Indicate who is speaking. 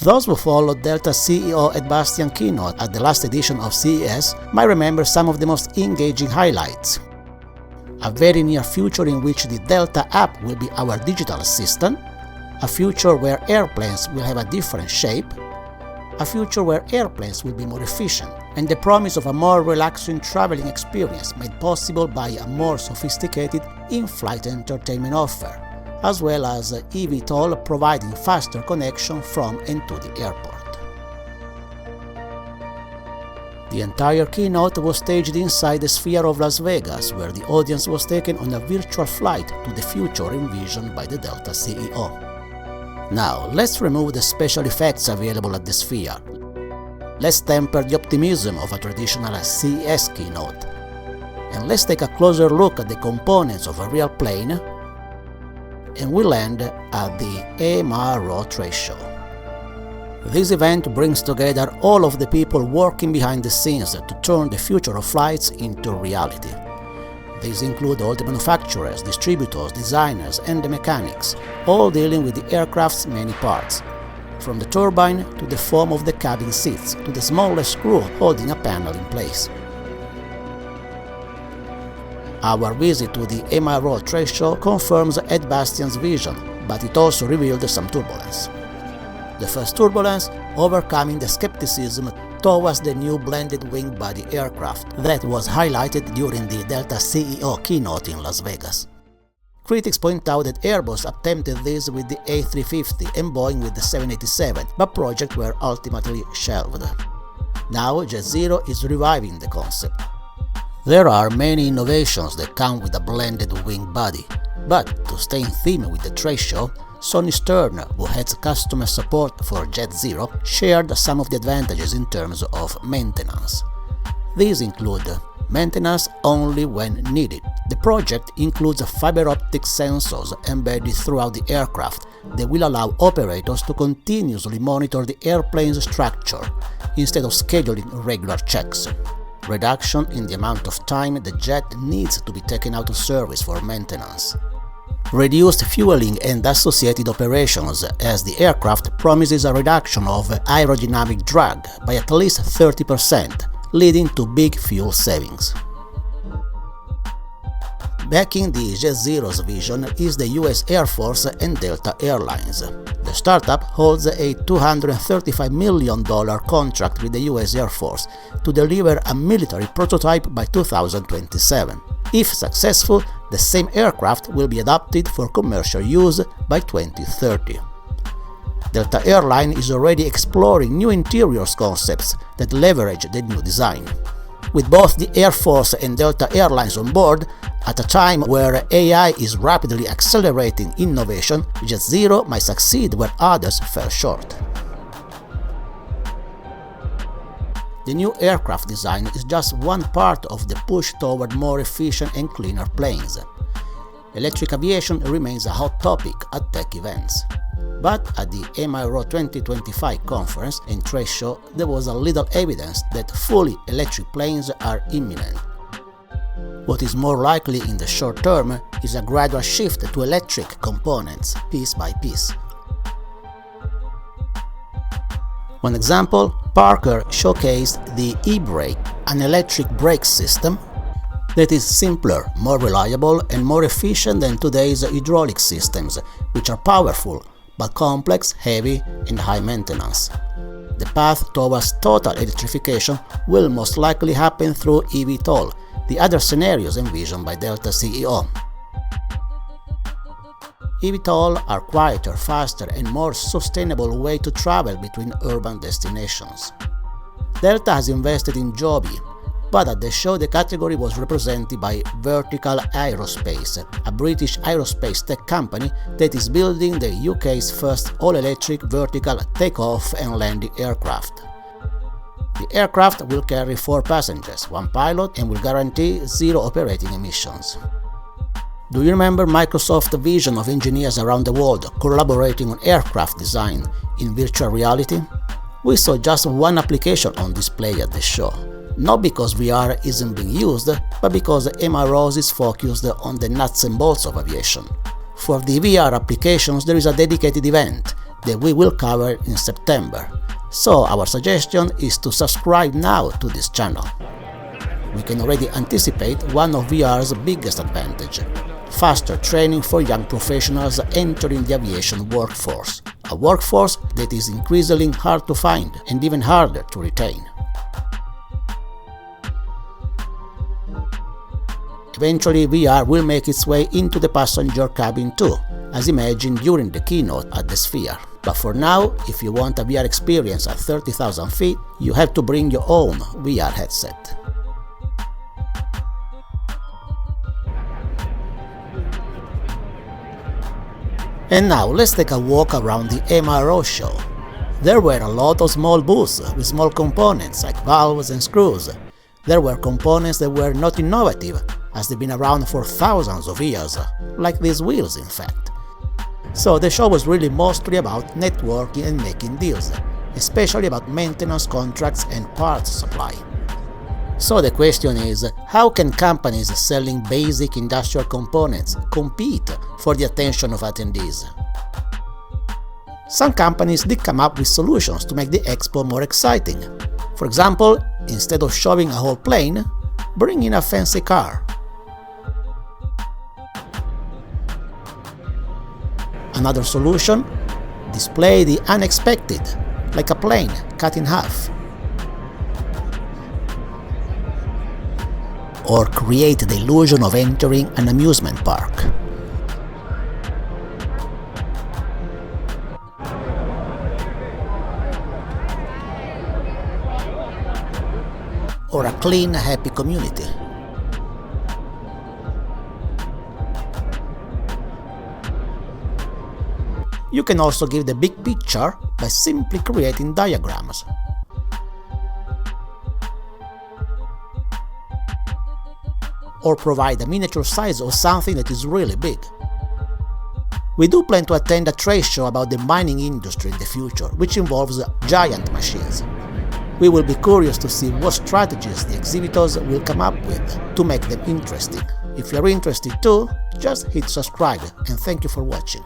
Speaker 1: Those who followed Delta CEO Ed Bastian keynote at the last edition of CES might remember some of the most engaging highlights. A very near future in which the Delta app will be our digital assistant, a future where airplanes will have a different shape, a future where airplanes will be more efficient, and the promise of a more relaxing traveling experience made possible by a more sophisticated in-flight entertainment offer, as well as eVTOL providing faster connection from and to the airport. The entire keynote was staged inside the Sphere of Las Vegas, where the audience was taken on a virtual flight to the future envisioned by the Delta CEO. Now, let's remove the special effects available at the Sphere. Let's temper the optimism of a traditional CES keynote. And let's take a closer look at the components of a real plane, and we land at the MRO trade show. This event brings together all of the people working behind the scenes to turn the future of flights into reality. These include all the manufacturers, distributors, designers, and the mechanics, all dealing with the aircraft's many parts, from the turbine to the foam of the cabin seats to the smallest screw holding a panel in place. Our visit to the MRO trade show confirms Ed Bastian's vision, but it also revealed some turbulence. The first turbulence, overcoming the skepticism towards the new blended wing body aircraft that was highlighted during the Delta CEO keynote in Las Vegas. Critics point out that Airbus attempted this with the A350 and Boeing with the 787, but projects were ultimately shelved. Now JetZero is reviving the concept. There are many innovations that come with a blended wing body, but to stay in theme with the trade show, Sonny Stern, who heads customer support for JetZero, shared some of the advantages in terms of maintenance. These include maintenance only when needed. The project includes fiber optic sensors embedded throughout the aircraft that will allow operators to continuously monitor the airplane's structure instead of scheduling regular checks. Reduction in the amount of time the jet needs to be taken out of service for maintenance. Reduced fueling and associated operations, as the aircraft promises a reduction of aerodynamic drag by at least 30%, leading to big fuel savings. Backing the JetZero's vision is the US Air Force and Delta Airlines. The startup holds a $235 million contract with the US Air Force to deliver a military prototype by 2027. If successful, the same aircraft will be adapted for commercial use by 2030. Delta Airline is already exploring new interiors concepts that leverage the new design. With both the Air Force and Delta Airlines on board, at a time where AI is rapidly accelerating innovation, JetZero might succeed where others fell short. The new aircraft design is just one part of the push toward more efficient and cleaner planes. Electric aviation remains a hot topic at tech events. But at the MRO 2025 conference and trade show, there was a little evidence that fully electric planes are imminent. What is more likely in the short term is a gradual shift to electric components, piece by piece. One example, Parker showcased the e-brake, an electric brake system that is simpler, more reliable, and more efficient than today's hydraulic systems, which are powerful, but complex, heavy, and high maintenance. The path towards total electrification will most likely happen through eVTOL, the other scenarios envisioned by Delta CEO. eVTOL are quieter, faster, and more sustainable way to travel between urban destinations. Delta has invested in Joby, but at the show the category was represented by Vertical Aerospace, a British aerospace tech company that is building the UK's first all-electric vertical takeoff and landing aircraft. The aircraft will carry 4 passengers, 1 pilot, and will guarantee 0 operating emissions. Do you remember Microsoft's vision of engineers around the world collaborating on aircraft design in virtual reality? We saw just one application on display at the show. Not because VR isn't being used, but because MROs is focused on the nuts and bolts of aviation. For the VR applications there is a dedicated event, that we will cover in September. So our suggestion is to subscribe now to this channel. We can already anticipate one of VR's biggest advantages: faster training for young professionals entering the aviation workforce, a workforce that is increasingly hard to find and even harder to retain. Eventually, VR will make its way into the passenger cabin too, as imagined during the keynote at the Sphere. But for now, if you want a VR experience at 30,000 feet, you have to bring your own VR headset. And now let's take a walk around the MRO show. There were a lot of small booths with small components like valves and screws. There were components that were not innovative, as they've been around for thousands of years, like these wheels in fact. So the show was really mostly about networking and making deals, especially about maintenance contracts and parts supply. So the question is, how can companies selling basic industrial components compete for the attention of attendees? Some companies did come up with solutions to make the expo more exciting. For example, instead of showing a whole plane, bring in a fancy car. Another solution: display the unexpected, like a plane cut in half. Or create the illusion of entering an amusement park. Or a clean, happy community. You can also give the big picture by simply creating diagrams. Or provide a miniature size of something that is really big. We do plan to attend a trade show about the mining industry in the future, which involves giant machines. We will be curious to see what strategies the exhibitors will come up with to make them interesting. If you're interested too, just hit subscribe, and thank you for watching.